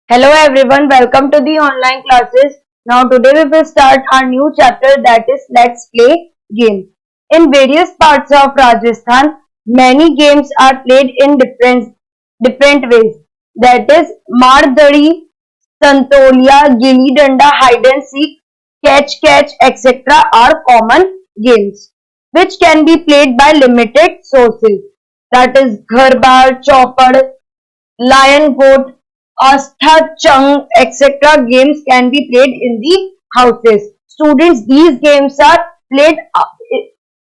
Hello everyone, welcome to the online classes. Now today we will start our new chapter, that is Let's Play Game. In various parts of Rajasthan, many games are played in different ways. That is Mardari, Santolia, Gilli Danda, Hide and Seek, Catch, etc. are common games which can be played by limited sources. That is Ghar-Bar, Chaupad, Lion, Goat, Astha, Chung, etc. games can be played in the houses. Students, these games are played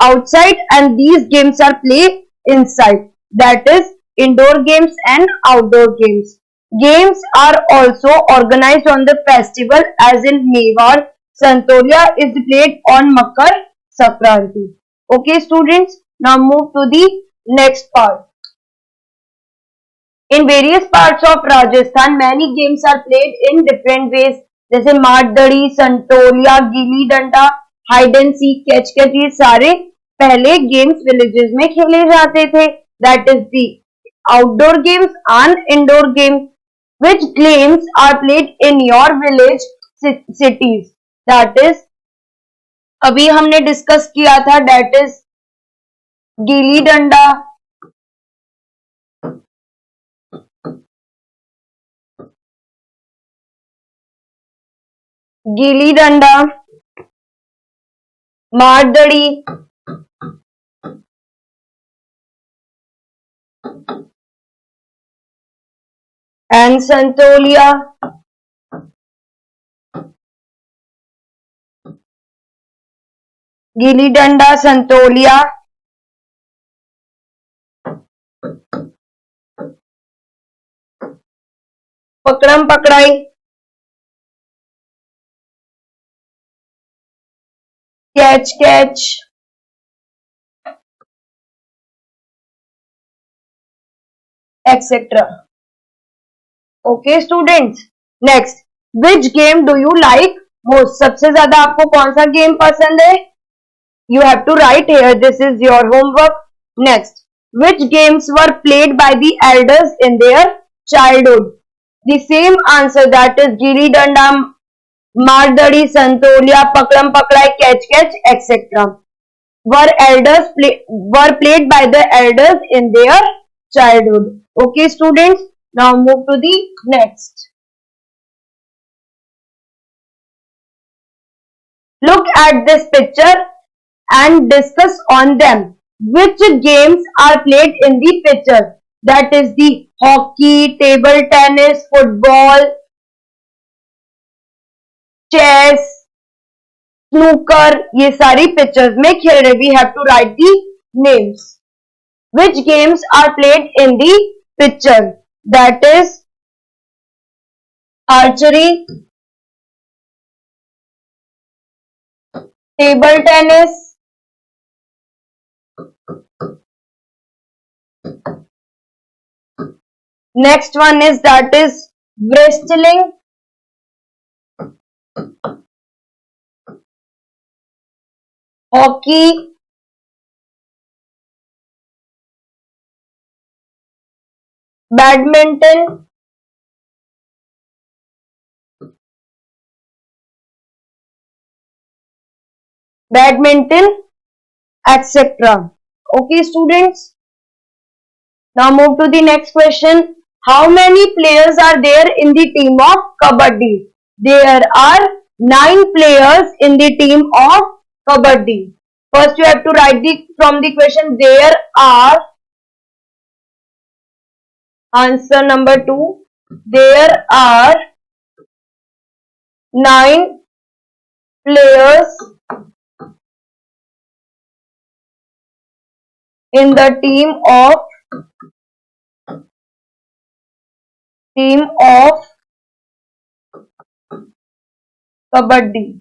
outside and these games are played inside. That is indoor games and outdoor games. Games are also organized on the festival, as in Mewar. Santolia is played on Makar Sankranti. Okay students, now move to the next part. In various parts of Rajasthan, many games are played in different ways. जैसे मारदड़ी, संतोलिया, gilli danda, hide and seek, catch catch, ये सारे पहले games villages में खेले जाते थे. That is the outdoor games and indoor games. Which games are played in your village cities? That is, अभी हमने डिस्कस किया था, that is gilli danda, gilli danda, मारदड़ी, and संतोलिया. गिल्ली डंडा, संतोलिया, पकड़म पकड़ाई, catch catch, etc. Okay students, next, which game do you like most? सबसे ज्यादा आपको कौन सा गेम पसंद है? You have to write here, this is your homework. Next, which games were played by the elders in their childhood? The same answer, that is gilli danda, मारदड़ी, संतोलिया, पकड़म पकड़ाई, catch etc. were played by the elders in their childhood. Okay students, now move to the next. Look at this picture and discuss on them. Which games are played in the picture? That is the hockey, table tennis, football, chess, snooker. ये सारी pictures में खेल रहे. We have to write the names. Which games are played in the picture? That is archery, table tennis, next one is, that is wrestling, hockey, badminton, etc. Okay students, now move to the next question. How many players are there in the team of Kabaddi? There are 9 players in the team of Kabaddi. First you have to write from the question, there are, answer number 2, there are 9 players in the team of Kabaddi.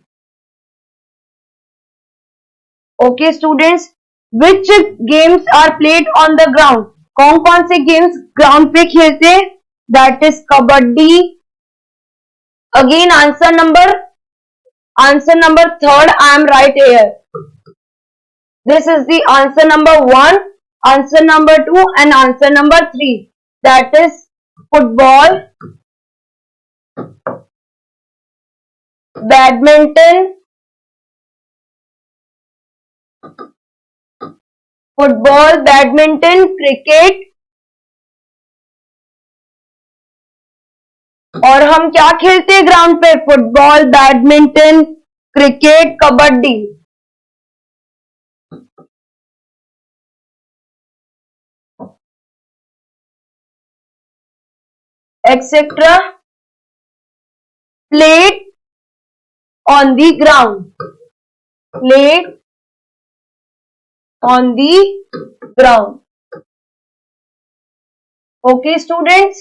Okay students, which games are played on the ground? कौन कौन से games ground पे खेलते हैं? That is kabaddi. Again answer number 3rd I am right here. This is the answer number 1, answer number 2 and answer number 3. That is football, badminton, football, badminton, cricket, और हम क्या खेलते हैं ग्राउंड पे? Football, badminton, cricket, kabaddi, etcetera, played on the ground, played on the ground. Okay, students.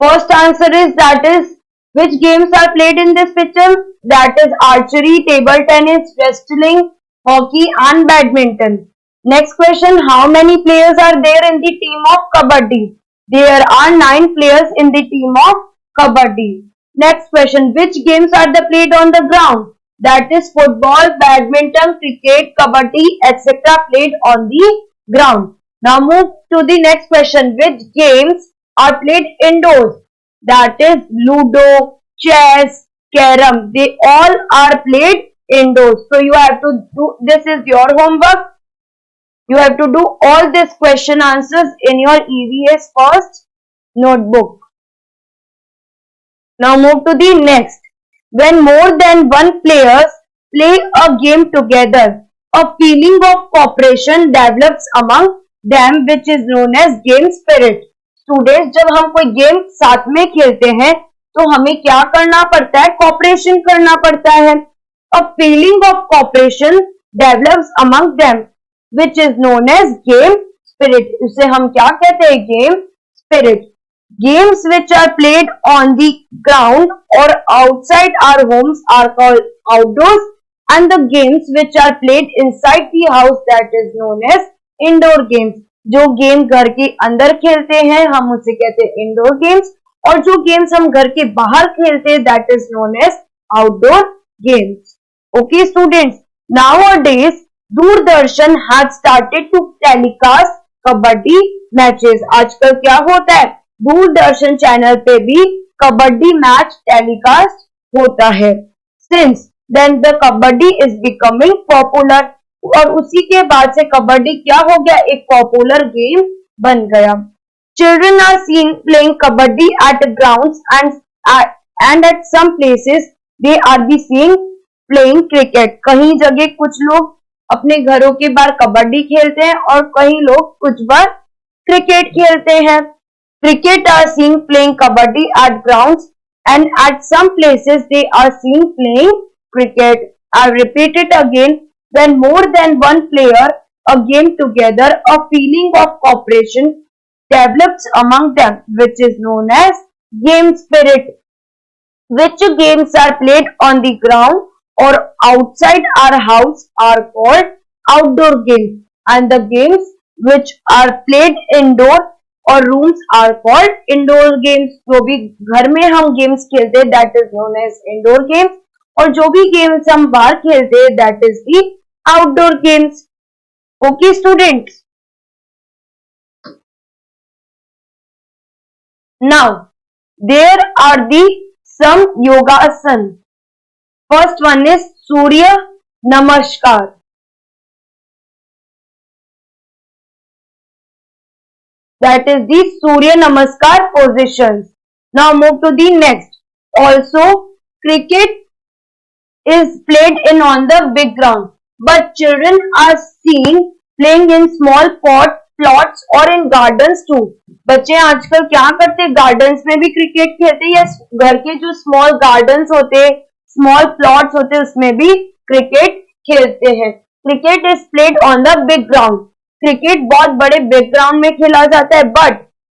First answer is, that is, which games are played in this picture? That is archery, table tennis, wrestling, hockey and badminton. Next question, how many players are there in the team of kabaddi? There are 9 players in the team of kabaddi. Next question, which games are played on the ground? That is football, badminton, cricket, kabaddi, etc. played on the ground. Now move to the next question, which games are played indoors? That is ludo, chess, carom. They all are played indoors. So you have to do, this is your homework. You have to do all these question answers in your EVS first notebook. Now move to the next. When more than one players play a game together, a feeling of cooperation develops among them, which is known as game spirit. Students, जब हम कोई game साथ में खेलते हैं तो हमें क्या करना पड़ता है? कॉपरेशन करना पड़ता है. A feeling of cooperation develops among them, which is known as game spirit. इसे हम क्या कहते हैं? Game spirit. Games which are played on the ground or outside our homes are called outdoors, and the games which are played inside the house, that is known as indoor games. जो game घर के अंदर खेलते हैं हम उसे कहते हैं इंडोर गेम्स, और जो गेम्स हम घर के बाहर खेलते हैं that is known as outdoor games. Okay students, nowadays Doordarshan has started to telecast kabaddi matches. आजकल क्या होता है? दूरदर्शन चैनल पे भी कबड्डी मैच टेलीकास्ट होता है. Since then the kabaddi is becoming popular, और उसी के बाद से कबड्डी क्या हो गया? एक पॉपुलर गेम बन गया. Children are seen playing kabaddi at grounds and at some places they are be seen playing cricket. कहीं जगह कुछ लोग अपने घरों के बाहर कबड्डी खेलते हैं और कहीं लोग कुछ बार क्रिकेट खेलते हैं. Cricket are seen playing kabaddi at grounds, and at some places they are seen playing cricket. I repeat it again. When more than one player a game together, a feeling of cooperation develops among them, which is known as game spirit. Which games are played on the ground or outside our house are called outdoor games, and the games which are played indoor और rooms are called indoor games. जो भी घर में हम games खेलते हैं that is known as indoor games, और जो भी गेम्स हम बाहर खेलते हैं that is the outdoor games. Okay students, now there are the some yogasan. First one is surya नमस्कार. That is the Surya Namaskar positions. Now move to the next. Also, cricket is played in on the big ground, but children are seen playing in small plots or in gardens too. बच्चे आजकल क्या करते हैं? Gardens में भी cricket खेलते हैं, या घर के जो स्मॉल गार्डन्स होते हैं, स्मॉल प्लॉट्स होते हैं, उसमें भी क्रिकेट खेलते हैं. Cricket is played on the big ground. Cricket बहुत बड़े बैकग्राउंड में खेला जाता है, but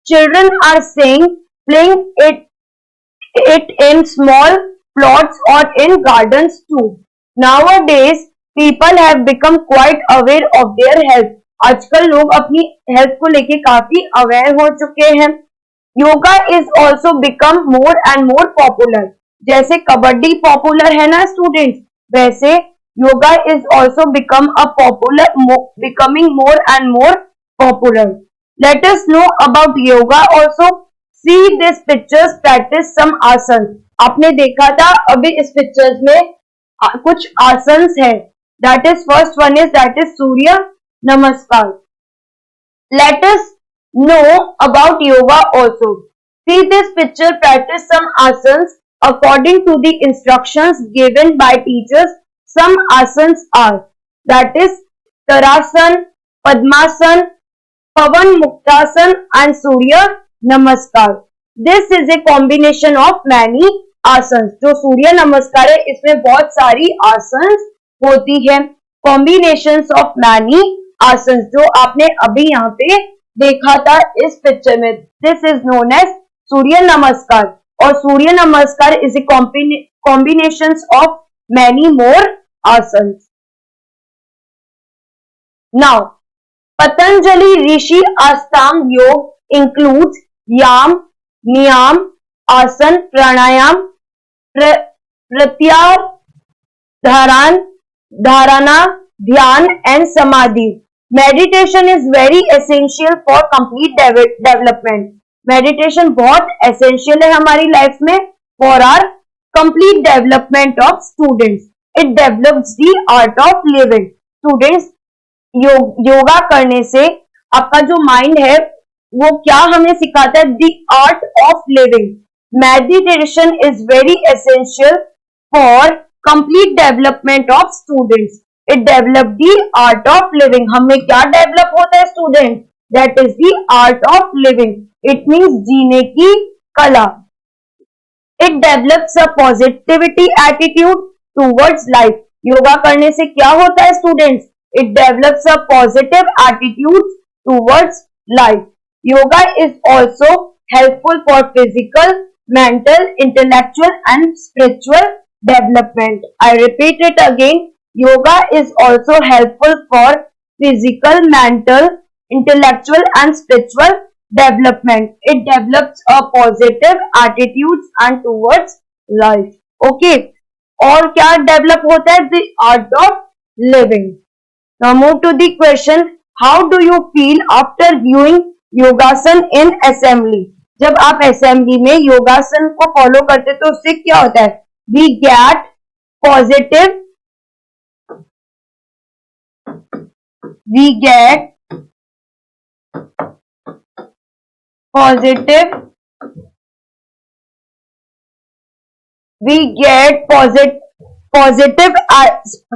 children are saying playing it in small plots और in gardens too. Nowadays people have become quite aware of their health. आजकल लोग अपनी हेल्थ को लेके काफी अवेयर हो चुके हैं. Yoga is also become more and more popular. जैसे कबड्डी पॉपुलर है ना स्टूडेंट्स, वैसे yoga is also becoming more and more popular. Let us know about yoga also. See these pictures, practice some asanas. आपने देखा था अभी इस पिक्चर्स में कुछ आसन्स है. That is first one is that is surya namaskar. Let us know about yoga also. See this picture, practice some asanas according to the instructions given by teachers. Some asanas are, that is Tarasan, Padmasan, Pavan Muktasan and Surya Namaskar. This is a combination of many asanas. जो सूर्य नमस्कार है इसमें बहुत सारी आसन्स होती है. Combinations of many आसन जो आपने अभी यहाँ पे देखा था इस पिक्चर में. दिस इज नोन एज सूर्य नमस्कार. और सूर्य नमस्कार is a combination of many more आसन. नाउ पतंजलि ऋषि अष्टांग योग इंक्लूड्स याम, नियाम, आसन, प्राणायाम, प्रत्याहार, धारणा, ध्यान and samadhi. Meditation is very essential for complete development. Meditation बहुत essential है हमारी लाइफ में for our complete development of students. It develops the art of living. Students yoga करने से आपका जो माइंड है वो क्या हमें सिखाता है? The art of living. Meditation is very essential for complete development of students. It develop the art of living. हमें क्या डेवलप होता है student? That is the art of living. It means जीने की कला. It develops a positivity attitude towards life. Yoga करने से क्या होता है students? It develops a positive attitude towards life. Yoga is also helpful for physical, mental, intellectual and spiritual development. I repeat it again. Yoga is also helpful for physical, mental, intellectual and spiritual development. It develops a positive attitude and towards life. Okay. और क्या develop होता है? The art of living. Now move to the question. How do you feel after viewing योगासन in assembly? जब आप assembly में योगासन को follow करते तो उससे क्या होता है? We get positive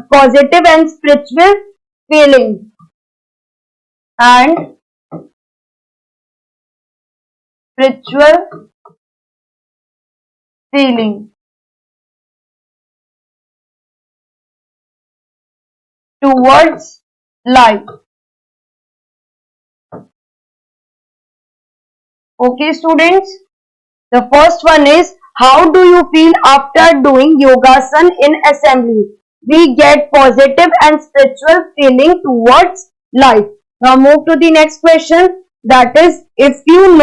positive and spiritual feeling towards life. Okay students, the first one is, how do you feel after doing yogasan in assembly? We get positive and spiritual feeling towards life. Now move to the next question, that is, if you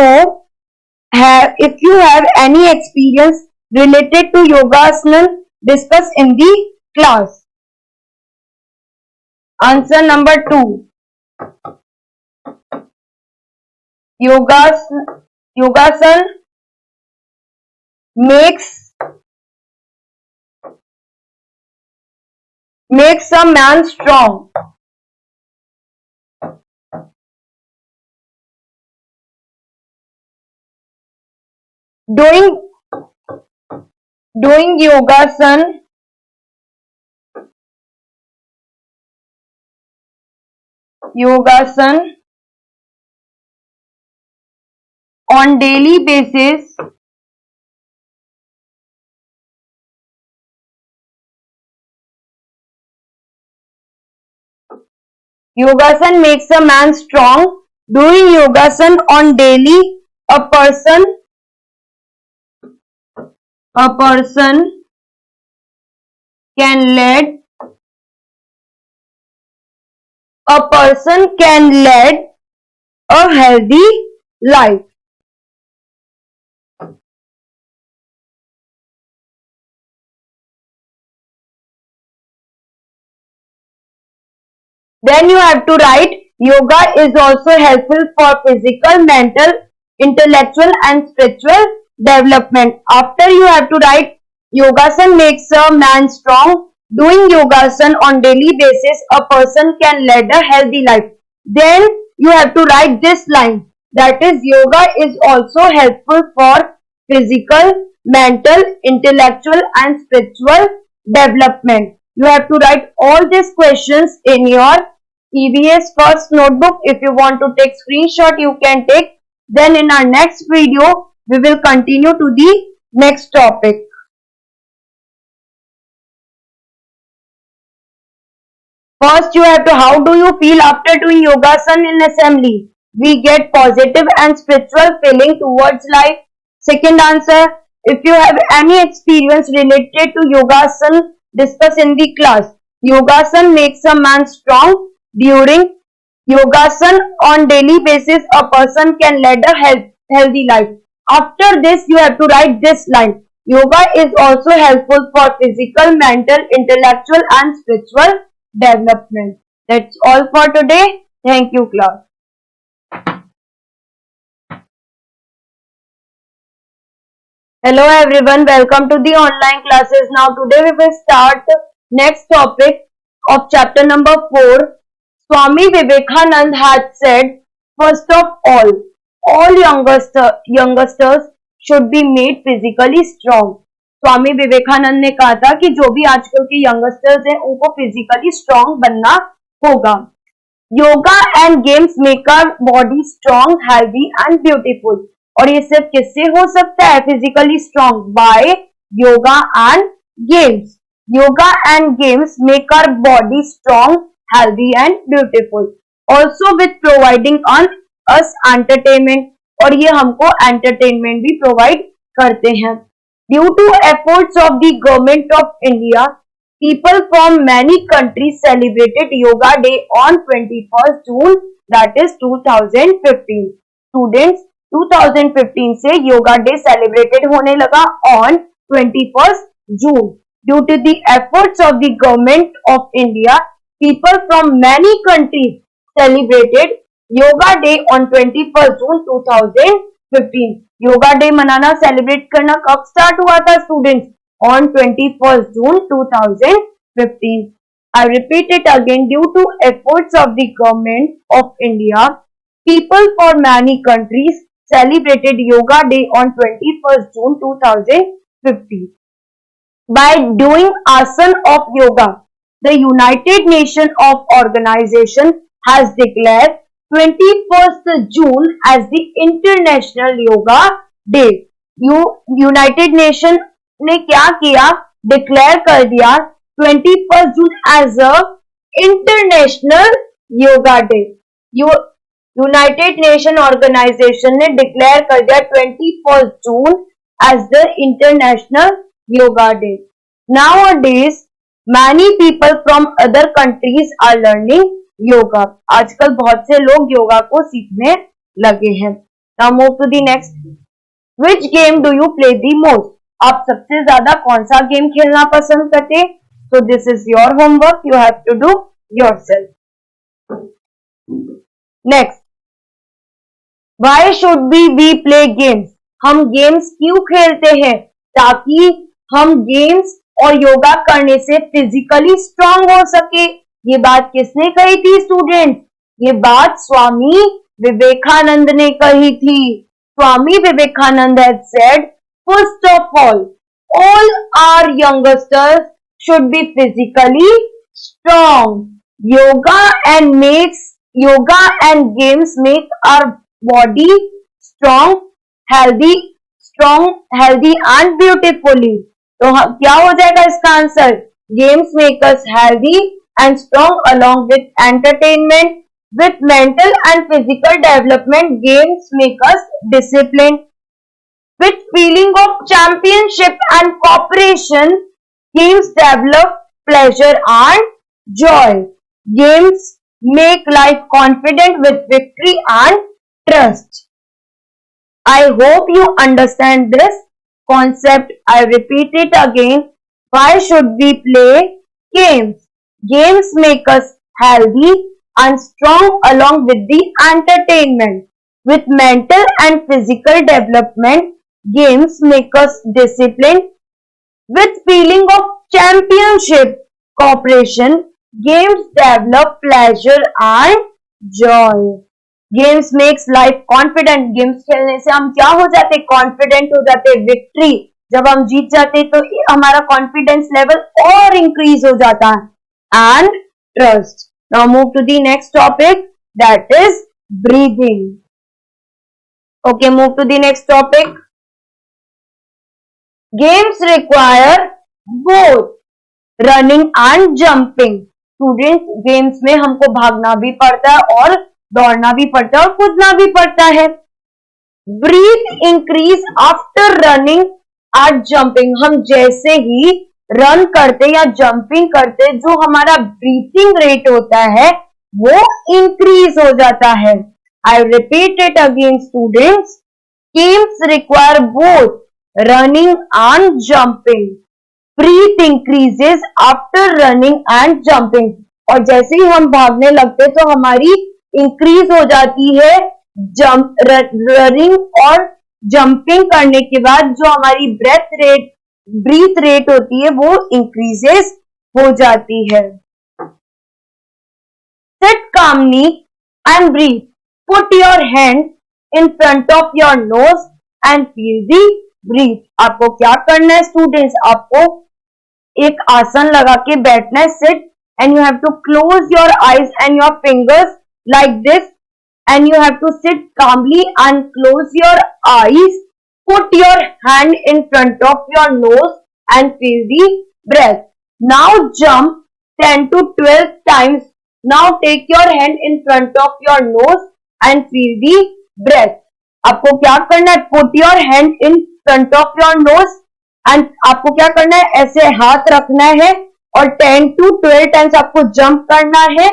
have any experience related to yogasana, discuss in the class. Answer number 2. Yogasan makes a man strong. Doing yogasan on daily basis yogasan makes a man strong. Doing yogasan on daily, a person can lead a healthy life. Then you have to write, yoga is also helpful for physical, mental, intellectual and spiritual development. After you have to write Yogasan makes a man strong. Doing Yogasan on daily basis, a person can lead a healthy life. Then you have to write this line. That is, yoga is also helpful for physical, mental, intellectual and spiritual development. You have to write all these questions in your EVS first notebook. If you want to take screenshot, you can take. Then in our next video, we will continue to the next topic. First, you have to, how do you feel after doing yogasan in assembly? We get positive and spiritual feeling towards life. Second answer, if you have any experience related to yogasan, discuss in the class. Yogasan makes a man strong. During yogasan on daily basis, a person can lead a healthy life. After this, you have to write this line. Yoga is also helpful for physical, mental, intellectual and spiritual development. That's all for today. Thank you, class. Hello everyone, welcome to the online classes. Now today we will start next topic of chapter number 4. Swami Vivekanand had said, first of all youngsters should be made physically strong. Swami Vivekananda ने कहा था कि जो भी आजकल के youngsters हैं उनको फिजिकली स्ट्रांग बनना होगा. Yoga and games make our body strong, healthy and beautiful. और ये सिर्फ किससे हो सकता है physically strong? By yoga and games. Yoga and games make our body strong, healthy and beautiful. Also with providing on us entertainment. और ये हमको एंटरटेनमेंट भी प्रोवाइड करते हैं. Due to efforts of the government of India, people from many countries celebrated Yoga Day on 21st June, that is 2015. Students, 2015 से Yoga Day celebrated होने लगा on 21st June. Due to the efforts of the government of India, people from many countries celebrated Yoga Day on 21st June 2015. Yoga day मनाना celebrate करना कब start हुआ था students? On 21st June 2015. I repeat it again. Due to efforts of the government of India, people from many countries celebrated Yoga Day on 21st June 2015. By doing asan of yoga, the United Nations of Organization has declared 21st June as the International Yoga Day. United Nation ने क्या किया? Declare कर दिया 21st June as a International Yoga Day. United Nation organization ने declare कर दिया 21st June as the International Yoga Day. Nowadays, many people from other countries are learning yoga. आजकल बहुत से लोग योगा को सीखने लगे हैं. Now move to the next. Which game do you play the most? आप सबसे ज्यादा कौन सा गेम खेलना पसंद करते? So this is your homework. You have to do yourself. Next. Why should we play games? हम गेम्स क्यों खेलते हैं? ताकि हम गेम्स और योगा करने से फिजिकली स्ट्रांग हो सके. ये बात किसने कही थी स्टूडेंट? ये बात स्वामी विवेकानंद ने कही थी. Swami Vivekananda had said, first of all our youngsters should be physically strong. Yoga and games make our body strong, healthy and beautifully. तो क्या हो जाएगा इसका answer? Games make us healthy and strong along with entertainment. With mental and physical development, games make us disciplined. With feeling of championship and cooperation, games develop pleasure and joy. Games make life confident with victory and trust. I hope you understand this concept. I repeat it again. Why should we play games? Games make us healthy and strong along with the entertainment. With mental and physical development, Games make us disciplined with feeling of championship, cooperation. Games develop pleasure and joy. Games makes life confident. Games खेलने से हम क्या हो जाते, confident हो जाते. Victory, जब हम जीत जाते तो हमारा कॉन्फिडेंस लेवल और इंक्रीज हो जाता है. And trust. Now move to the next topic, that is breathing. Okay, move to the next topic. Games require both running and jumping. Students, games में हमको भागना भी पड़ता है और दौड़ना भी पड़ता है और कूदना भी पड़ता है. Breath increase after running and jumping. हम जैसे ही रन करते या जंपिंग करते, जो हमारा ब्रीथिंग रेट होता है वो इंक्रीज हो जाता है. I repeat it again students. Games require both running and jumping. Breath increases after running and jumping. और जैसे ही हम भागने लगते तो हमारी इंक्रीज हो जाती है रनिंग और जंपिंग करने के बाद जो हमारी ब्रीथ रेट होती है वो इंक्रीजेस हो जाती है. Sit calmly and breathe. Put your hand in front of your nose and feel the breath. आपको क्या करना है स्टूडेंट्स, आपको एक आसन लगा के बैठना है. Sit and you have to close your eyes and your fingers like this, and you have to sit calmly and close your eyes. Put your hand in front of your nose and feel the breath. Now jump 10 to 12 times. Now take your hand in front of your nose and feel the breath. आपको क्या करना है, put your hand in front of your nose and आपको क्या करना है, ऐसे हाथ रखना है और 10 to 12 टाइम्स आपको जंप करना है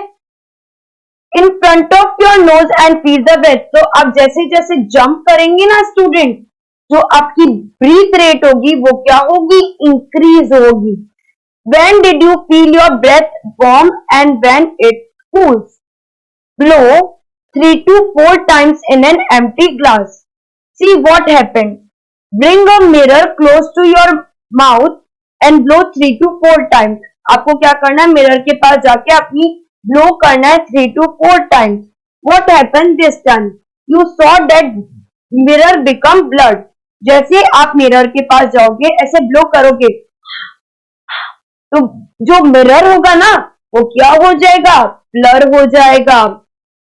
in front of your nose and feel the breath. तो आप जैसे जैसे जंप करेंगे ना स्टूडेंट, जो आपकी ब्रीथ रेट होगी वो क्या होगी, इंक्रीज होगी. When did you feel your breath warm and when it cools? Blow 3 to 4 times in an empty glass. See what happened. Bring a mirror close to your mouth and blow 3 to 4 times. आपको क्या करना है, mirror के पास जाके अपनी blow करना है 3 to 4 times. What happened this time? You saw that mirror become blood. जैसे आप मिरर के पास जाओगे, ऐसे ब्लो करोगे तो जो मिरर होगा ना वो क्या हो जाएगा, ब्लर हो जाएगा.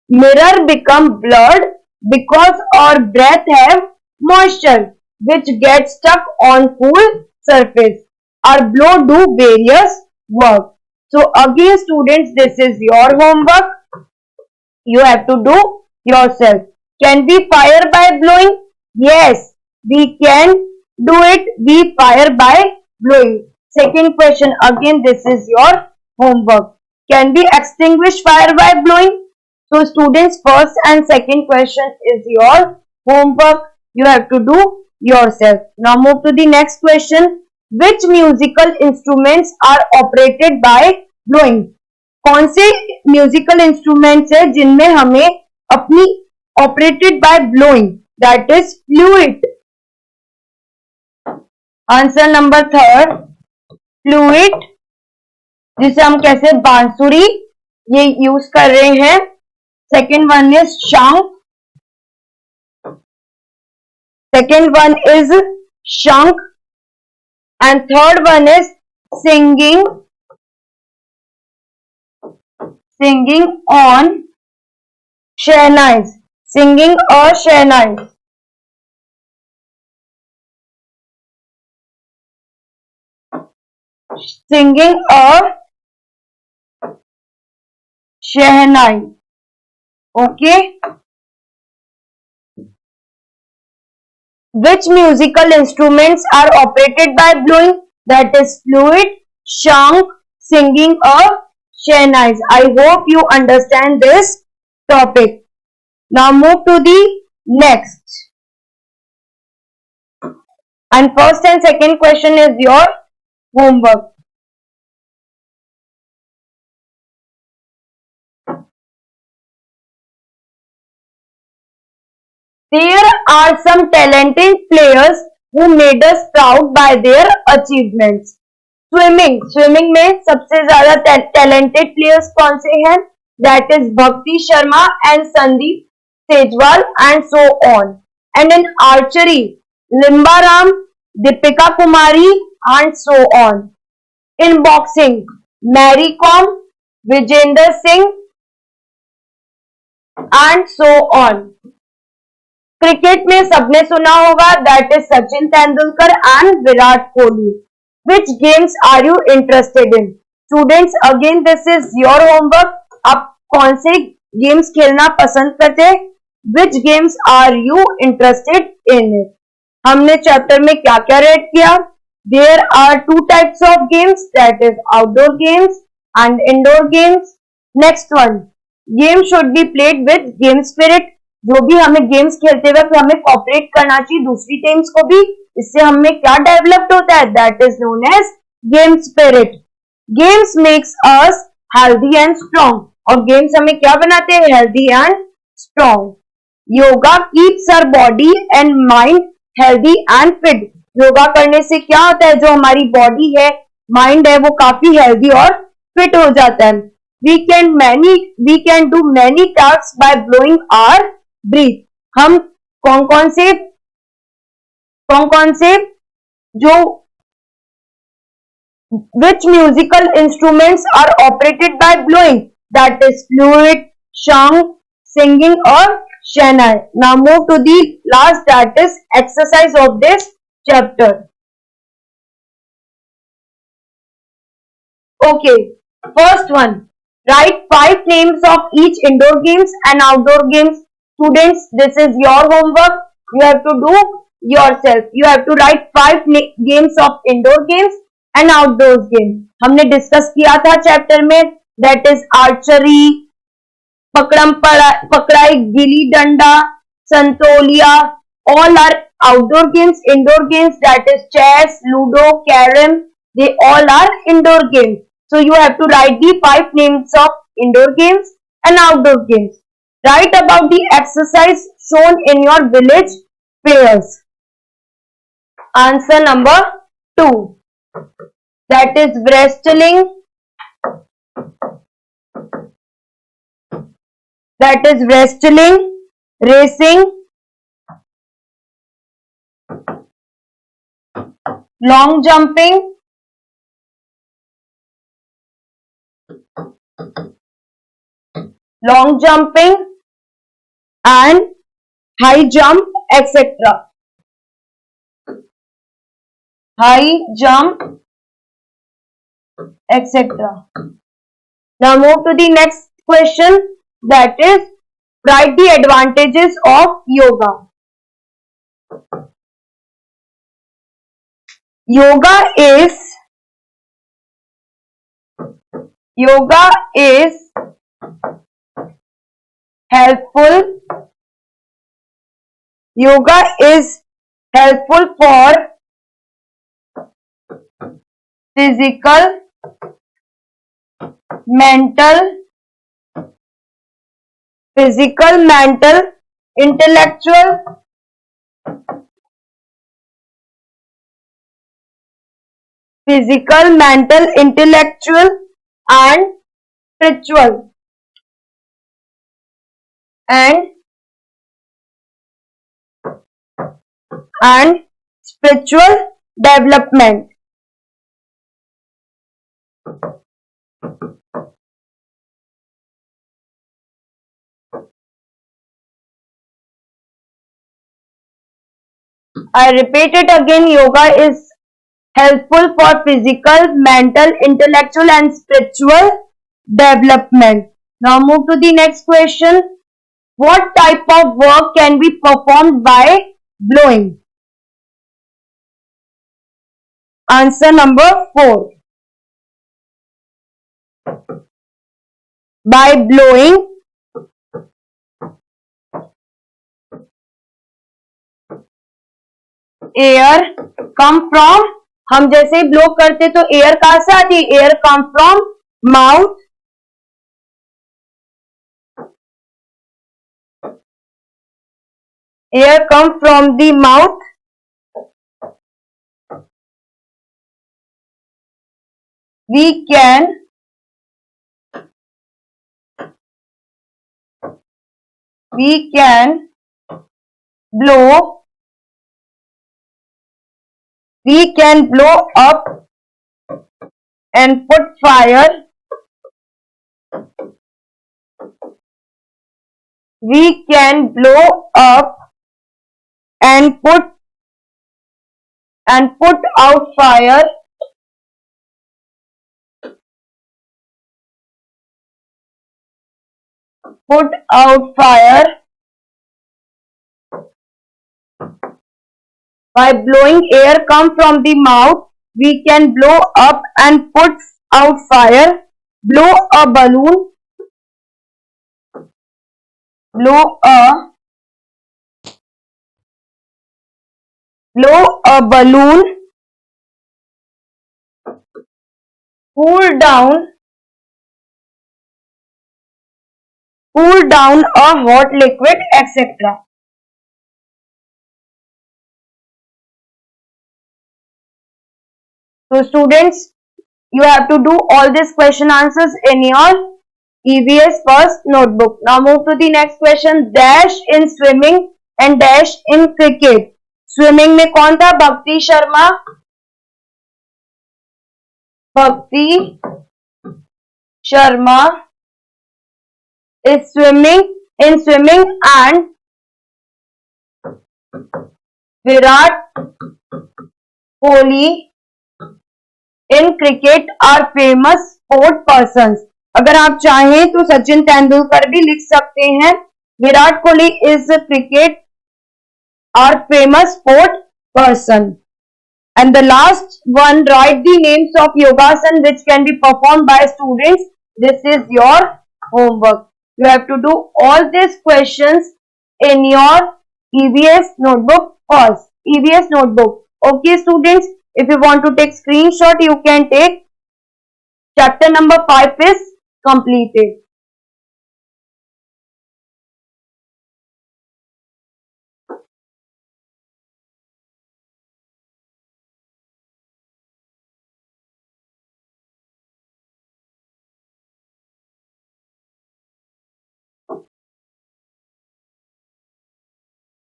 Mirror become blood because our breath have moisture which gets stuck on cool surface. Our blow do various work. So again students, this is your homework. You have to do yourself. Can we fire by blowing? Yes, we can do it. We fire by blowing. Second question, again this is your homework. Can we extinguish fire by blowing? So students, first and second question is your homework. You have to do yourself. Now move to the next question. Which musical instruments are operated by blowing? कौन से musical instruments है जिनमें हमें अपनी operated by blowing, that is fluid. Answer number third, fluid, जिसे हम कैसे बांसुरी ये यूज कर रहे हैं. सेकेंड वन इज शंख. सेकेंड वन इज शंख. And third one is singing on shehnais. Singing a shehnais. Singing a shehnai. Okay. Which musical instruments are operated by blowing? That is fluid, shank, singing or shehnais. I hope you understand this topic. Now move to the next. And first and second question is your homework. There are some talented players who made us proud by their achievements. Swimming में सबसे ज्यादा talented players कौन से हैं? That is Bhakti Sharma and Sandeep Sejwal and so on. And in archery Limbaram, Deepika Kumari and so on. In boxing Mary Kom, Vijender Singh and so on. Cricket में सबने सुना होगा that is Sachin Tendulkar and Virat Kohli. Which games are you interested in? Students, again this is your homework. आप कौन से games खेलना पसंद करते हैं? Which games are you interested in it? हमने चैप्टर में क्या क्या रेड किया? There are two types of games, that is outdoor games and indoor games. Next one, game should be played with game spirit. जो भी हमें games खेलते वक्त हमें कॉपरेट करना चाहिए दूसरी टीम्स को भी. इससे हमें क्या डेवलप्ड होता है? That is known as game spirit. Games makes us healthy and strong. और गेम्स हमें क्या बनाते हैं? Healthy and strong. Yoga keeps our body and mind healthy and fit. Yoga करने से क्या होता है? जो हमारी बॉडी है, माइंड है, वो काफी हेल्दी और फिट हो जाता है. We can do many task by blowing our breath. हम कौन कौन से जो which musical instruments are operated by blowing? That is flute, shang, singing or shanai. Now move to the last, that is exercise of this chapter. Okay, first one, write 5 names of each indoor games and outdoor games. Students, this is your homework. You have to do yourself. You have to write 5 games of indoor games and outdoor games. हमने discuss किया था chapter में, that is archery, पकड़म पकड़ाई, गिली डंडा, संतोलिया. All are outdoor games. Indoor games, that is chess, ludo, carom. They all are indoor games. So you have to write the 5 names of indoor games and outdoor games. Write about the exercise shown in your village fairs. Answer number 2. That is wrestling. That is wrestling, racing, long jumping, and high jump, etc. High jump, etc. Now move to the next question, that is write the advantages of yoga. Yoga is helpful. Yoga is helpful for physical, mental, intellectual, and spiritual development. I repeat it again, yoga is helpful for physical, mental, intellectual and spiritual development. Now move to the next question. What type of work can be performed by blowing? Answer number 4. By blowing, air come from, हम जैसे ही blow करते तो air कहां से आती है? Air come from mouth, air come from the mouth, we can blow up and put fire. We can blow up and put out fire. Put out fire by blowing air come from the mouth. We can blow up and put out fire. Blow a balloon. Blow a balloon. Cool down a hot liquid, etc. So students, you have to do all these question answers in your EVS first notebook. Now move to the next question. Dash in swimming and dash in cricket. Swimming में कौन था? भक्ति Sharma. Bhakti Sharma is swimming and Virat Kohli in cricket are famous sport persons. अगर आप चाहें तो सचिन तेंदुलकर भी लिख सकते हैं. Virat Kohli is a cricket are famous sport person. And the last one, write the names of yogasan which can be performed by students. This is your homework. You have to do all these questions in your EVS notebook first. EVS notebook. Okay students, if you want to take screenshot, you can take. Chapter number 5 is completed.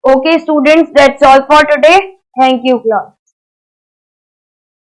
Okay students, that's all for today. Thank you class.